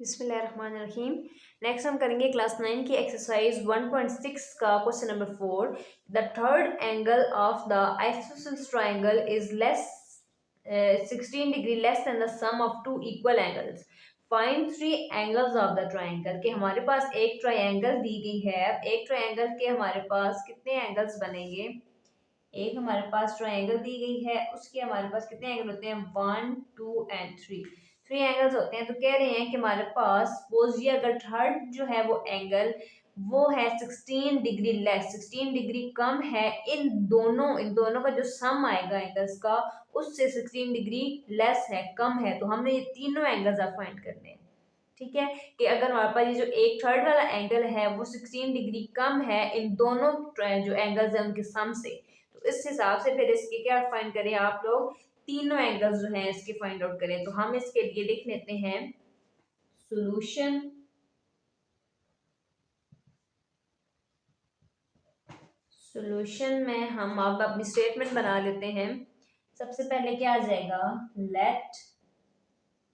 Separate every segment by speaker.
Speaker 1: बिस्मिल्लाहिर्रहमानिर्रहीम। नेक्स्ट हम करेंगे क्लास 9 की एक्सरसाइज 1.6 का question number 4। The third angle of the isosceles triangle is less 16 degree less than the sum of two equal angles. Find three angles of the triangle. के हमारे पास एक triangle दी गई है। अब एक ट्रायंगल के हमारे पास कितने एंगल्स बनेंगे। एक हमारे पास ट्रायंगल दी गई है, उसके हमारे पास कितने एंगल होते हैं, 1 2 एंड 3। थ्री एंगल्स होते हैं। तो कह रहे हैं कि हमारे पास सपोज ये अगर थर्ड जो है वो एंगल वो है 16 डिग्री लेस, 16 डिग्री कम है, इन दोनों का जो सम आएगा एंगल्स का उससे 16 डिग्री लेस है, कम है। तो हमने ये तीनों एंगल्स आप फाइंड करने हैं। ठीक है, कि अगर हमारे पास ये जो एक थर्ड वाला एंगल है वो 16 डिग्री कम है इन दोनों जो एंगल्स है उनके सम से, तो इस हिसाब से फिर इसके क्या फाइंड करें आप लोग, तीनों एंगल्स जो हैं इसके फाइंड आउट करें। तो हम इसके लिए लिख लेते हैं सॉल्यूशन। सॉल्यूशन में हम अब अपनी स्टेटमेंट बना लेते हैं। सबसे पहले क्या आ जाएगा, लेट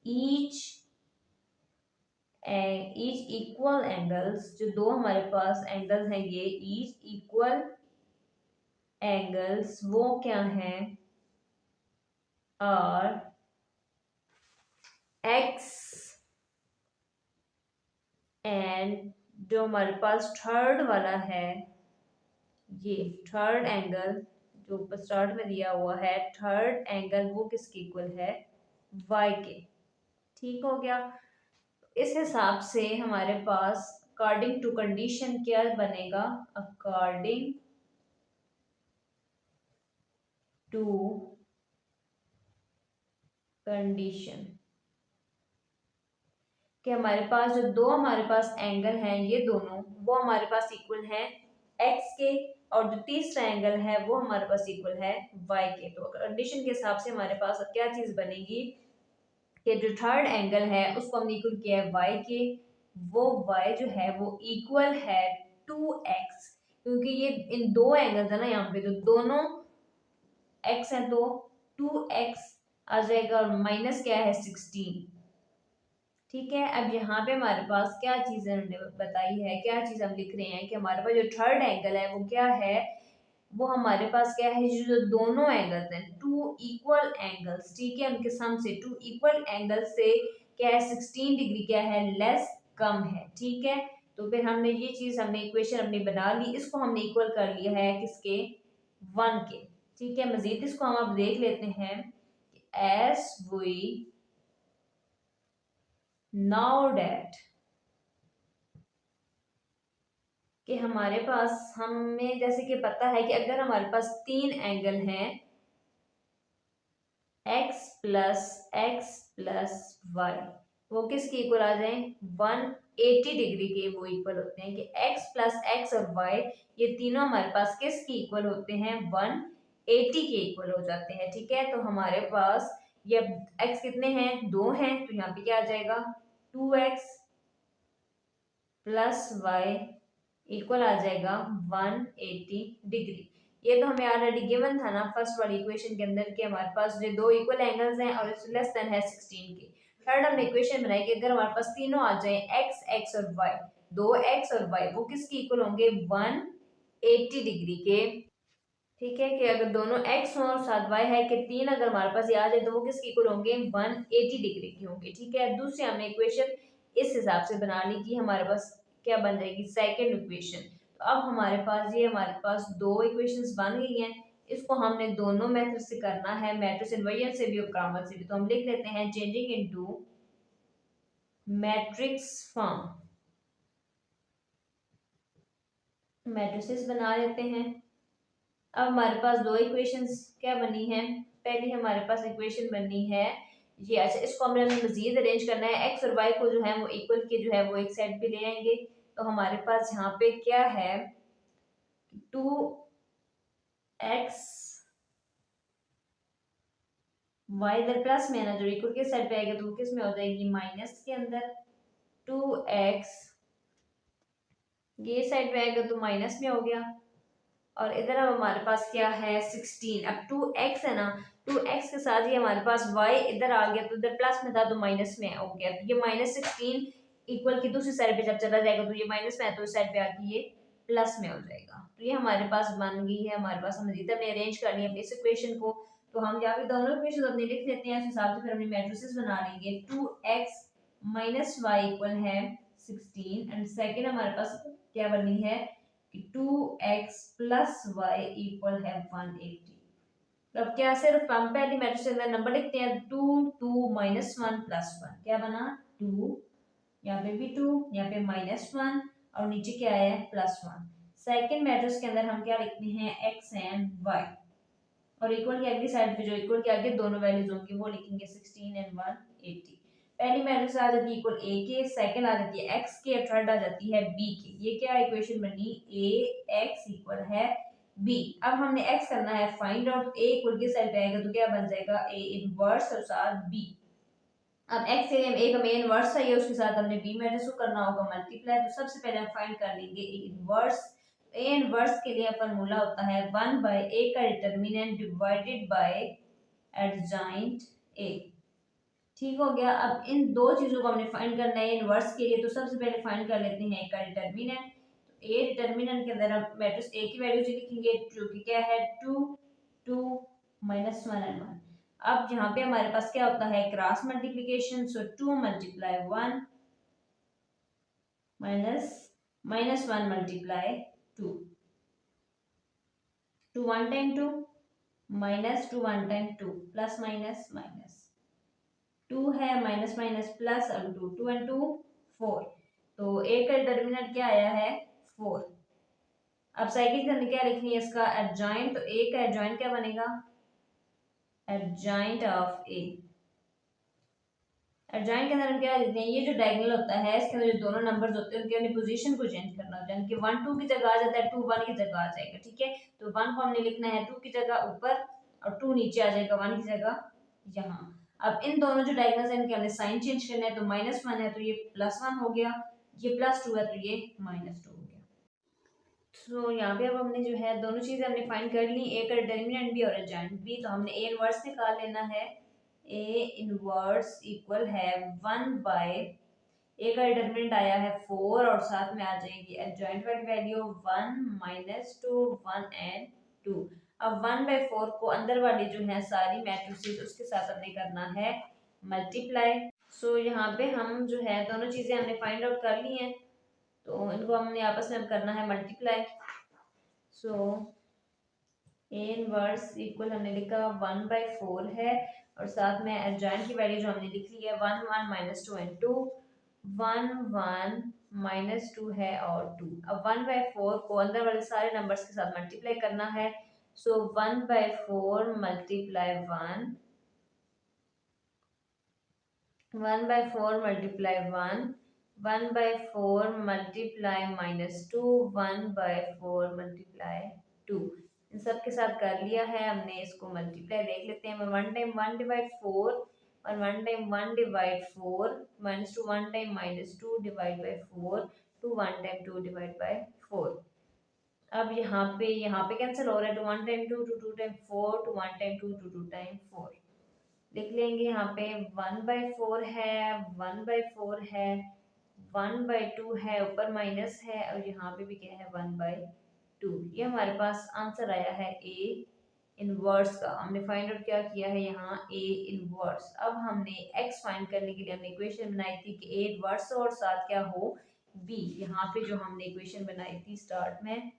Speaker 1: ईच इक्वल एंगल्स, जो दो हमारे पास एंगल्स हैं ये ईच इक्वल एंगल्स वो क्या हैं, और एक्स एंड जो हमारे पास थर्ड वाला है, ये थर्ड एंगल जो ऊपर स्टार्ट में दिया हुआ है, थर्ड एंगल वो किसके इक्वल है, वाई के। ठीक हो गया। इस हिसाब से हमारे पास अकॉर्डिंग टू कंडीशन क्या बनेगा, अकॉर्डिंग टू कंडीशन कि हमारे पास जो दो हमारे पास एंगल हैं ये दोनों वो हमारे पास इक्वल हैं एक्स के, और जो तीसरा एंगल है वो हमारे पास इक्वल है वाई के। तो कंडीशन के हिसाब से हमारे पास अब क्या चीज बनेगी कि जो थर्ड एंगल है उसको हमने इक्वल किया है वाई के, वो वाई जो है वो इक्वल है 2x, क्योंकि ये इन दो एंगल्स है ना यहाँ पे, तो दोनों x है तो 2x आ जाएगा, और माइनस क्या है 16। ठीक है, अब यहाँ पे हमारे पास क्या चीज हमने बताई है, क्या चीज हम लिख रहे हैं कि हमारे पास जो थर्ड एंगल है वो क्या है, वो हमारे पास क्या है, जो दोनों एंगल्स हैं टू इक्वल एंगल्स, ठीक है, उनके सम से टू इक्वल एंगल से क्या है 16 डिग्री क्या है लेस, कम है। ठीक है, तो फिर हमने ये चीज हमने इक्वेशन अपनी बना ली, इसको हमने इक्वल कर लिया है किसके, 1 के। ठीक है, मजीद इसको हम अब देख लेते हैं एस वी नाउ डेट कि हमारे पास हमें जैसे कि पता है कि अगर हमारे पास तीन एंगल हैं x प्लस वाई, वो किसके इक्वल आ जाए, 180 डिग्री के वो इक्वल होते हैं कि x प्लस एक्स और y ये तीनों हमारे पास किसके इक्वल होते हैं, 180 के इक्वल हो जाते हैं। ठीक है, तो हमारे पास ये x कितने हैं, दो हैं, तो यहाँ पे क्या आ जाएगा 2x प्लस वाई इक्वल आ जाएगा 180 डिग्री। ये तो हमें ऑलरेडी गिवन था ना फर्स्ट वाली इक्वेशन के अंदर कि हमारे पास जो दो इक्वल एंगल्स हैं और लेस देन है 16 के। थर्ड हमने इक्वेशन बनाई कि अगर हमारे पास तीनों आ जाए एक्स और वाई, दो एक्स और वाई वो किसके इक्वल होंगे, 180 डिग्री के। ठीक है, कि अगर दोनों x हो और साथ y है कि तीन अगर हमारे पास ये आ जाए तो वो किसके इक्वल होंगे, 180 डिग्री के होंगे। ठीक है, दूसरी हमने इक्वेशन इस हिसाब से बना ली कि हमारे पास क्या बन जाएगी, सेकंड इक्वेशन। तो अब हमारे पास ये हमारे पास दो इक्वेशंस बन गई हैं, इसको हमने दोनों मेथड से करना है, मैट्रिक्स इन्वर्जन से भी और ग्रामर से भी। तो हम लिख लेते हैं changing into matrix form, matrices बना लेते हैं। अब हमारे पास दो इक्वेशंस क्या बनी है, पहली हमारे पास इक्वेशन बनी है ये, अच्छा इसको हमने मजीद अरेंज करना है, एक्स और वाई को जो है वो इक्वल के जो है वो एक साइड पे ले आएंगे। तो हमारे पास यहाँ पे क्या है, 2x वाई इधर प्लस में है ना, जो इक्वल के साइड पे आएगा तो वो किस में हो जाएगी, माइनस के अंदर। 2x ये साइड पे आएगा तो माइनस में हो गया, और इधर अब हमारे पास क्या है 16। अब 2x है ना, 2x के साथ ही हमारे पास y इधर आ गया, तो इधर प्लस में था तो माइनस में हो गया, तो ये -16 इक्वल की दूसरी साइड पे जब चला जाएगा तो ये माइनस में है, तो इस साइड पे आके ये प्लस में हो जाएगा। तो ये हमारे पास बन गई है, हमारे पास हमने जितना अरेंज करनी है अपनी इस इक्वेशन को। तो हम यहाँ पे दोनों इक्वेशन अपनी लिख लेते हैं, इस हिसाब से फिर अपनी मैट्रिसेस बना लेंगे। 2x माइनस वाई इक्वल है 16 एंड सेकेंड हमारे पास क्या बनी है कि 2x प्लस वाई इक्वल है 180। तो अब क्या, सिर्फ हम पहली मैट्रिक्स के अंदर नंबर लिखते हैं, 2 2 माइनस 1 प्लस 1, क्या बना 2, यहाँ पे भी 2, यहाँ पे -1 और नीचे क्या है +1। सेकंड मैट्रिक्स के अंदर हम क्या लिखते हैं x एंड y, और इक्वल की अगली साइड पे जो इक्वल के आगे दोनों वैल्यूज होंगी वो लिखेंगे 16 एंड 180। पहली मैट्रिक्स आ जाती है इक्वल a के, सेकंड आ जाती है x के, थर्ड आ जाती है b के। ये क्या इक्वेशन बनी, a x इक्वल है b। अब हमने x करना है फाइंड आउट, a इक्वल की साइड पे आएगा तो क्या बन जाएगा a इनवर्स और साथ b। अब x के लिए हम एक मेन इनवर्स चाहिए, उसके साथ हमने b मैट्रिक्स को करना होगा मल्टीप्लाई। तो सबसे पहले हम फाइंड कर लेंगे a इनवर्स। a इनवर्स के लिए फार्मूला होता है 1 बाय a का determinant divided by adjoint a। ठीक हो गया। अब इन दो चीजों को हमने फाइंड करना है इनवर्स के लिए, तो सबसे पहले फाइंड कर लेते हैं a का डिटरमिनेंट। तो a डिटरमिनेंट के अंदर हम मैट्रिक्स a की वैल्यू लिखेंगे जो कि क्या है 2 2 -1 एंड 1। अब यहाँ पे हमारे पास क्या होता है क्रॉस मल्टीप्लिकेशन, सो 2 multiply 1 minus -1 multiply 2, 2 1 time 2 minus 2 1 time 2 plus minus minus 2 है माइनस माइनस प्लस, अब 2 2 एंड 2 4। तो a का डिटरमिनेंट क्या आया है 4। अब सेकंड हमने क्या लिखनी है इसका एडजॉइंट, तो a का एडजॉइंट क्या बनेगा एडजॉइंट ऑफ a। एडजॉइंट के अंदर हम क्या लिखते हैं, ये जो डायगोनल होता है इसके अंदर जो दोनों नंबर्स होते हैं उनकी अपनी पोजीशन को चेंज करना होता है, यानी कि 1 2 की जगह आ जाता है, 2 1 की जगह आ जाएगा। ठीक है, तो 1 को हमने लिखना है 2 की जगह ऊपर और 2 नीचे आ जाएगा 1 की जगह यहाँ। अब इन दोनों जो डायगोनल्स हैं इनके हमने साइन चेंज करना है, तो -1 है तो ये +1 हो गया, ये +2 है तो ये -2 हो गया। तो यहाँ पे अब हमने जो है दोनों चीजें हमने फाइंड कर ली, ए का डिटरमिनेंट भी और एडजॉइंट भी। तो हमने ए इनवर्स निकाल लेना है, ए इनवर्स इक्वल है 1 बाय ए का डिटरमिनेंट आया है 4 और साथ में आ जाएगी एडजॉइंट वाली वैल्यू 1 -2 1 एंड 2। अब 1/4 को अंदर वाली जो है सारी मैट्रिसेस उसके साथ हमने करना है मल्टीप्लाई। सो यहाँ पे हम जो है दोनों चीजें हमने फाइंड आउट कर ली हैं, तो इनको हमने आपस में करना है multiply. So A inverse equal हमने लिखा 1/4 है और साथ में एडजॉइंट की वैल्यू जो हमने लिख ली है 1 1 -2 एंड 2, 1 1 -2 है और 2। अब 1/4 को अंदर वाले सारे नंबर्स के साथ मल्टीप्लाई करना है, सो 1/4 मल्टीप्लाई 1, 1/4 मल्टीप्लाई 1, 1/4 मल्टीप्लाई -2, 1/4 मल्टीप्लाई 2। इन सब के साथ कर लिया है हमने, इसको मल्टीप्लाई देख लेते हैं। 1 टाइम 1 डिवाइड 4 और 1 time 1 divide 4 -2 1 time -2 divide by 4 2 1 time 2 divide by 4। अब यहाँ पे कैंसिल हो रहा है, 2 1 टाइम 2 2 2 टाइम 4 2 1 टाइम 2 2 2 टाइम 4। लिख लेंगे यहाँ पे 1/4 है 1/4 है 1/2 है, ऊपर माइनस है और यहाँ पे भी क्या है 1/2। ये हमारे पास आंसर आया है ए इनवर्स का। हमने फाइंड आउट क्या किया है यहाँ ए इनवर्स। अब हमने एक्स फाइंड करने के लिए हमने इक्वेशन बनाई थी कि ए इनवर्स और साथ क्या हो बी। यहाँ पे जो हमने इक्वेशन बनाई थी स्टार्ट में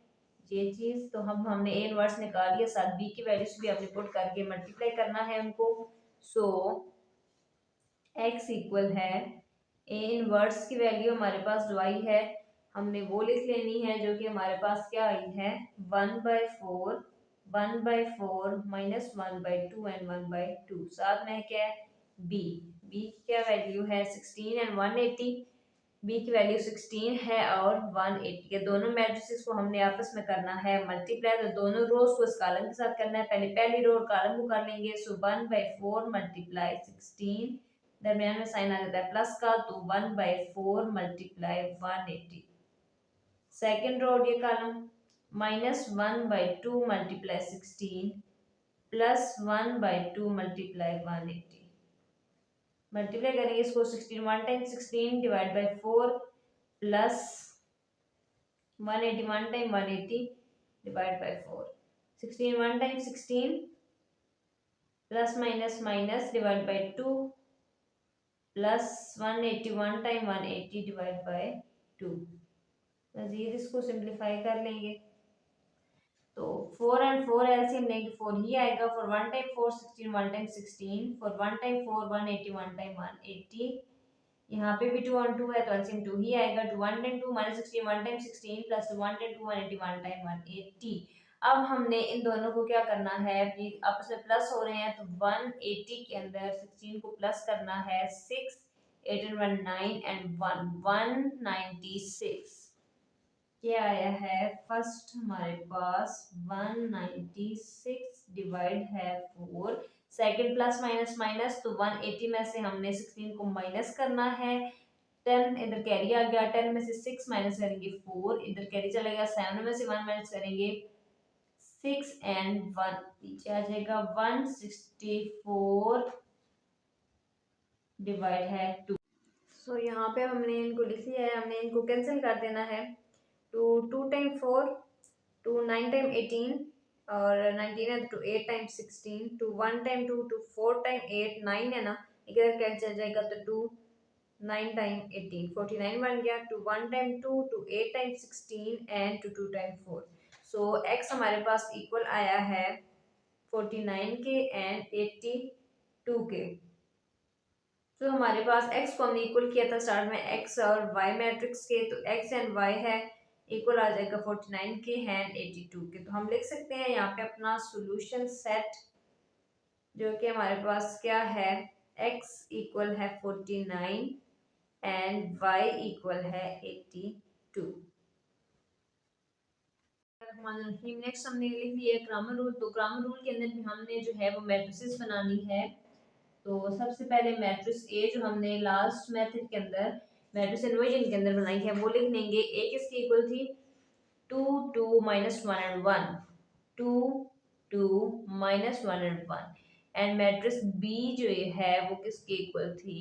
Speaker 1: ये चीज, तो हमने ए इनवर्स निकाल लिया, साथ बी की वैल्यूज भी हमने पुट करके मल्टीप्लाई करना है उनको। सो x इक्वल है ए इनवर्स की वैल्यू हमारे पास जो आई है हमने वो लिख लेनी है जो कि हमारे पास क्या आई है 1/4 1/4 -1/2 एंड 1/2। साथ में क्या है b, b की क्या वैल्यू है 16 एंड 180। b की वैल्यू 16 है और 180 के दोनों मैट्रिसेस को हमने आपस में करना है मल्टीप्लाई। तो दोनों रोज को इस कॉलम के साथ करना है, पहले पहली रो और कॉलम को कर लेंगे। सो 1/4 मल्टीप्लाई 16, दरमियान में साइन आ जाता है प्लस का, तो 1/4 मल्टीप्लाई 180। सेकेंड रो ये कॉलम -1/2 मल्टीप्लाई 16 +1/2 मल्टीप्लाई 180। मल्टीप्लाई करेंगे इसको 16 1 time 16 divide by 4 plus 180 1 time 180 divide by 4। 16 1 time 16 plus minus minus divide by 2 plus 180 1 time 180 divide by 2। मजीद इसको सिंप्लीफाई कर लेंगे तो 4 एंड 4 एलसीएम लेंगे 4 ही आएगा। For 1 time 4 16 1 time 16 for 1 time 4 180 1 time 180। यहाँ पे भी 2 और 2 है तो एलसीएम 2 ही आएगा। 2 1 time 2 -16 1 time 16 plus 1 time 2 180 1 time 180। अब हमने इन दोनों को क्या करना है, आपस में प्लस हो रहे हैं तो 180 के अंदर 16 को प्लस करना है। 6 8 and 1 9 and 1 196। क्या आया है, फर्स्ट हमारे पास 196 डिवाइड है 4। सेकंड प्लस माइनस माइनस तो 180 में से हमने 16 को माइनस करना है। 10 इधर कैरी आ गया, 10 में से 6 माइनस करेंगे 4, इधर कैरी चलेगा। 7 में से 1 माइनस करेंगे 6 एंड 1 नीचे आ जाएगा। 164 डिवाइड है 2। सो यहाँ पे हमने इनको लिख लिया है, हमने इनको कैंसिल कर देना है। टू 2 टाइम 4 टू 9 टाइम 18 और 19 है तो 8 time 16 two 1 time 2 two 4 time 8 9 है ना, इधर कैंसिल जाएगा तो 2 9 टाइम 18 49 बन गया। Two 1 time 2 two 8 time 16 and two 2 time 4। So x हमारे पास इक्वल आया है 49 के एंड 82 के। तो हमारे पास x को हमने इक्वल किया था स्टार्ट में x और y मैट्रिक्स के, तो x एंड y है इक्वल आ जाएगा 49 के एंड 82 के। तो हम लिख सकते हैं यहाँ पे अपना सॉल्यूशन सेट, जो कि हमारे पास क्या है, x इक्वल है 49 एंड y इक्वल है 82। नेक्स्ट हमने लिख लिया ग्रामर रूल। तो ग्रामर रूल के अंदर भी हमने जो है वो मैट्रिसेस बनानी है। तो सबसे पहले मैट्रिक्स ए जो हमने लास्ट मेथड के अंदर मैट्रिक्स इन्वर्जन के अंदर बनाई है वो लिख लेंगे। ए किसकी इक्वल थी, 2 2 -1 and 1 2 2 -1 and 1 and matrix B जो है वो किसकी इक्वल थी,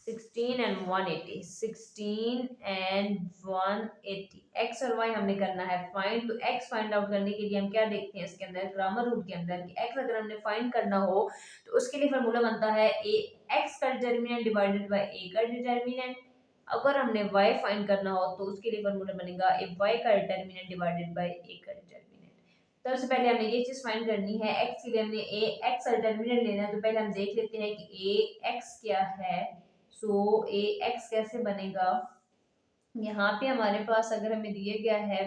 Speaker 1: 16 and 180 16 and 180। x और y हमने करना है फाइंड। तो x फाइंड आउट करने के लिए हम क्या देखते हैं इसके अंदर ग्रामर रूल के अंदर कि x अगर हमने फाइंड करना हो तो उसके लिए फार्मूला बनता है a x का डिटर्मिनेंट डिवाइडेड बाय a का डिटर्मिनेंट। अगर हमने y फाइंड करना हो तो उसके लिए फार्मूला बनेगा a y का डिटर्मिनेंट डिवाइडेड बाय a का डिटर्मिनेंट। तो सबसे पहले हमें ये चीज फाइंड करनी है, x के लिए हमने a x का डिटर्मिनेंट लेना है। तो पहले हम देख लेते हैं कि a x क्या है। सो ए एक्स कैसे बनेगा, यहाँ पे हमारे पास अगर हमें दिया गया है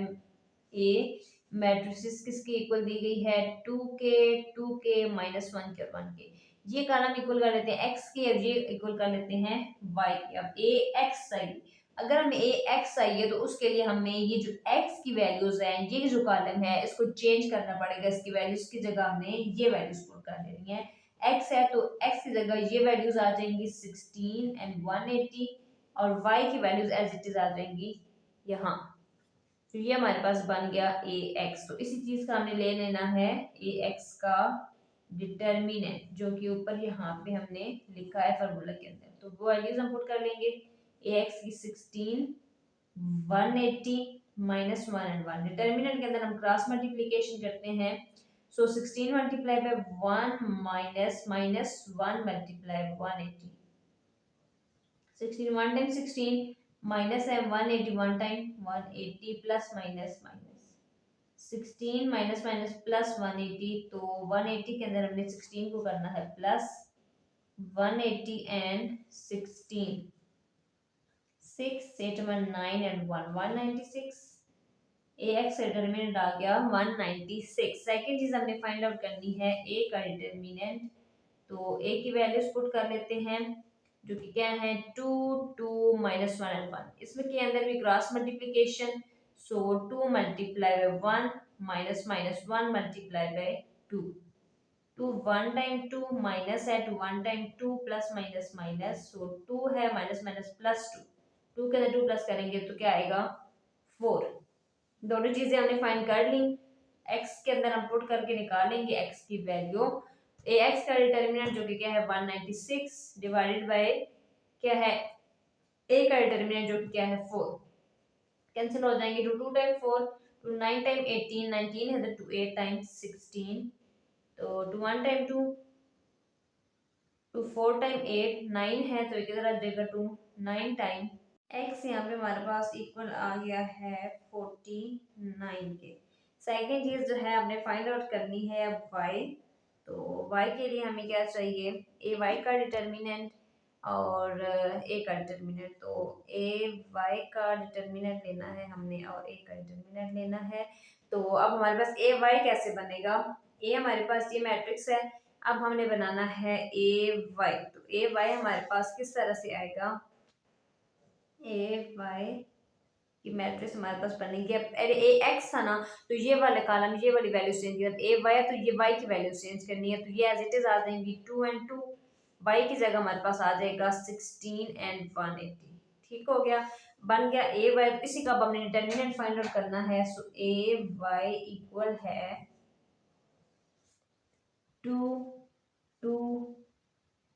Speaker 1: ए मैट्रिसेस किसकी इक्वल दी गई है, 2 के -1 के और 1 के। ये कॉलम इक्वल कर लेते हैं x के और ये इक्वल कर लेते हैं y के। अब ए एक्स चाहिए, अगर हमें ए एक्स चाहिए तो उसके लिए हमें ये जो x की वैल्यूज हैं, ये जो कॉलम है इसको चेंज करना पड़ेगा। इसकी वैल्यूज की जगह हमने ये वैल्यूज पुट कर देनी है। x है तो x की जगह ये वैल्यूज आ जाएंगी 16 एंड 180 और y की वैल्यूज एज इट इज आ जाएंगी यहाँ। तो ये हमारे पास बन गया ए एक्स। तो इसी चीज का हमने ले लेना है ए एक्स का डिटर्मिनेंट, जो कि ऊपर यहाँ पे हमने लिखा है फार्मूला के अंदर। तो वो वैल्यूज हम पुट कर लेंगे। ए एक्स की 16 180 -1 एंड 1। डिटर्मिनेंट के अंदर हम क्रॉस मल्टीप्लिकेशन करते हैं। सो 16 multiply by 1 minus minus 1 multiply 180। 16 1 time 16 minus है 180 1 time 180 plus minus minus 16 minus minus plus 180। तो 180 के अंदर हमने 16 को करना है plus 180 and 16 6 8 1 9 and 1 196। A x का डिटर्मिनेंट आ गया 196। सेकेंड चीज हमने फाइंड आउट करनी है ए का डिटर्मिनेंट। तो ए की वैल्यूज पुट कर लेते हैं, जो कि क्या है 2 2 -1 एंड 1। इसमें के अंदर भी cross multiplication. So 2 multiply by 1 minus minus 1 multiply by 2। 2 1 time 2 minus है, 2 1 टाइम 2 प्लस माइनस माइनस। सो 2 है माइनस माइनस प्लस 2। 2 के अंदर 2 प्लस करेंगे तो क्या आएगा 4। दोनों चीज़ें हमने फाइंड कर ली। एक्स के अंदर हम पुट करके निकालेंगे एक्स की वैल्यू। ए एक्स का डिटर्मिनेंट जो कि क्या है 196 डिवाइडेड बाय क्या है ए का डिटर्मिनेंट जो कि क्या है 4, कैंसिल हो जाएंगे। टू 2 टाइम 4 टू 9 टाइम 18, 19 है तो 8 टाइम 16, तो टू 1 टाइम 2 टू 4 टाइम 8 9 है तो इधर आ जाएगा टू 9 टाइम एक्स। यहाँ पे हमारे पास इक्वल आ गया है 49 के। सेकेंड चीज जो है हमने फाइंड आउट करनी है अब वाई। तो वाई के लिए हमें क्या चाहिए, ए वाई का डिटर्मिनेंट और ए का डिटर्मिनेंट। तो ए वाई का डिटर्मिनेंट लेना है हमने और ए का डिटर्मिनेंट लेना है। तो अब हमारे पास ए वाई कैसे बनेगा, ए हमारे पास ये मैट्रिक्स है, अब हमने बनाना है ए वाई। तो ए वाई हमारे पास किस तरह से आएगा, ए वाई की मैट्रिक्स हमारे पास बनेगी। अब अरे ए एक्स था ना, तो ये वाले कॉलम ये वाली वैल्यू चेंज कर, ए वाई है तो ये वाई की वैल्यू चेंज करनी है, तो ये एज इट इज आ जाएंगी 2 एंड 2, वाई की जगह हमारे पास आ जाएगा 16 एंड 180। ठीक हो गया, बन गया ए वाई। इसी का अब हमने डिटर्मिनेंट फाइंड आउट करना है। सो ए वाई इक्वल है 2 2,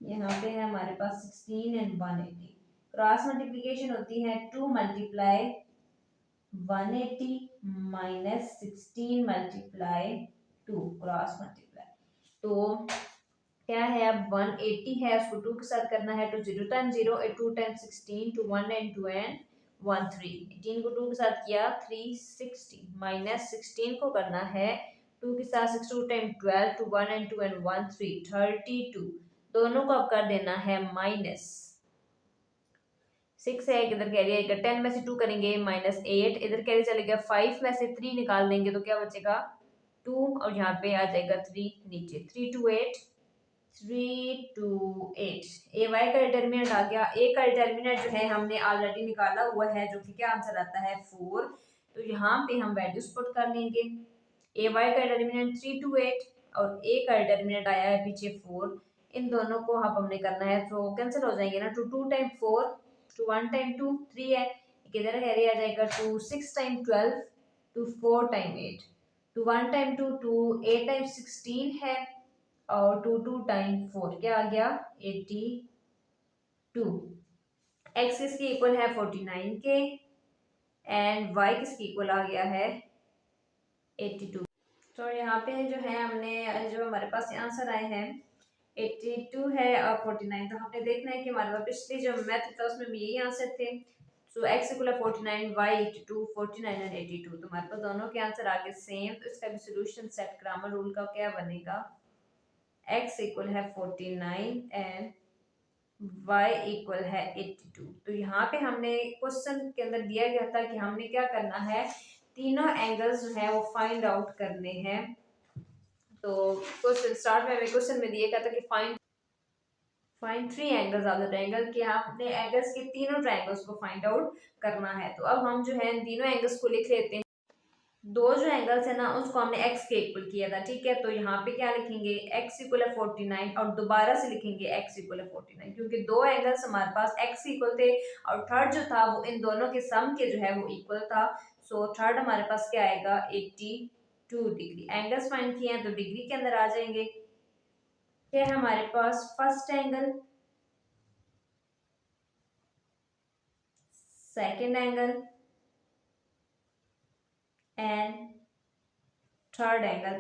Speaker 1: यहाँ पे है हमारे पास 16 एंड 180। क्रॉस मल्टीप्लीकेशन होती है 2 multiply 180 minus 16 multiply 2, cross multiply. तो क्या है अब 180 है उसको 2 के साथ करना है, तो 0 time 0 2 time 16 two 1 and 2 and 1 3, 18 को 2 के साथ किया 360 माइनस 16 को करना है 2 के साथ 6 2 टाइम 12 टू 1 एंड 2 एंड 1 3 32, दोनों को अब कर देना है माइनस। 6 है इधर कैरी आएगा, 10 में से 2 करेंगे माइनस 8, इधर कैरी चलेगा 5 में से 3 निकाल देंगे तो क्या बचेगा 2, और यहाँ पे आ जाएगा 3 नीचे, 3 2 8 3 2 8। ए वाई का डिटर्मिनेंट आ गया। ए का डिटर्मिनेंट जो है हमने ऑलरेडी निकाला हुआ है जो कि क्या आंसर आता है 4, तो यहाँ पे हम वैल्यूज पुट कर लेंगे। ए वाई का डिटर्मिनेंट 3 2 8 और ए का डिटर्मिनेंट आया है पीछे 4, इन दोनों को अब हमने करना है तो कैंसिल हो जाएंगे ना, टू 2 टाइम 4 टू 1 टाइम 2 3 है, किधर कैरी आ जाएगा two 6 time 12 two 4 time 8 two 1 time 2 two 8 time 16 है और 2 2 टाइम 4 क्या आ गया 82। एक्स किसकी इक्वल है 49 के एंड वाई किसकी इक्वल आ गया है 82। तो यहाँ पे जो है हमने जो हमारे पास आंसर आए हैं 82 है और 49, तो हमने देखना है कि हमारे पास पिछली जो मैथ था उसमें भी यही आंसर थे। सो एक्स इक्वल है 49, वाई 82, 49 एंड 82, तो हमारे पास दोनों के आंसर आगे सेम। तो इसका भी सोल्यूशन सेट ग्रामर रूल का क्या बनेगा, x इक्वल है 49 एंड y इक्वल है 82। तो यहाँ पे हमने क्वेश्चन के अंदर दिया गया था कि हमने क्या करना है, तीनों एंगल्स जो है वो फाइंड आउट करने हैं। तो क्वेश्चन स्टार्ट में हमें क्वेश्चन में दिया गया था कि find three angles of the triangle, कि हमने एंगल्स के तीनों ट्रायंगल्स को फाइंड आउट करना है। तो अब हम जो है तीनों एंगल्स को लिख लेते हैं। दो जो एंगल्स है ना उसको हमने x के इक्वल किया था, ठीक है। तो यहाँ पे क्या लिखेंगे x इक्वल है 49 और दोबारा से लिखेंगे x इक्वल है 49, क्योंकि दो एंगल्स हमारे पास x इक्वल थे और थर्ड जो था वो इन दोनों के सम के जो है वो इक्वल था। सो थर्ड हमारे पास क्या आएगा 82 डिग्री। एंगल्स फाइंड किए हैं तो डिग्री के अंदर आ जाएंगे। क्या है हमारे पास first angle, second angle and third angle.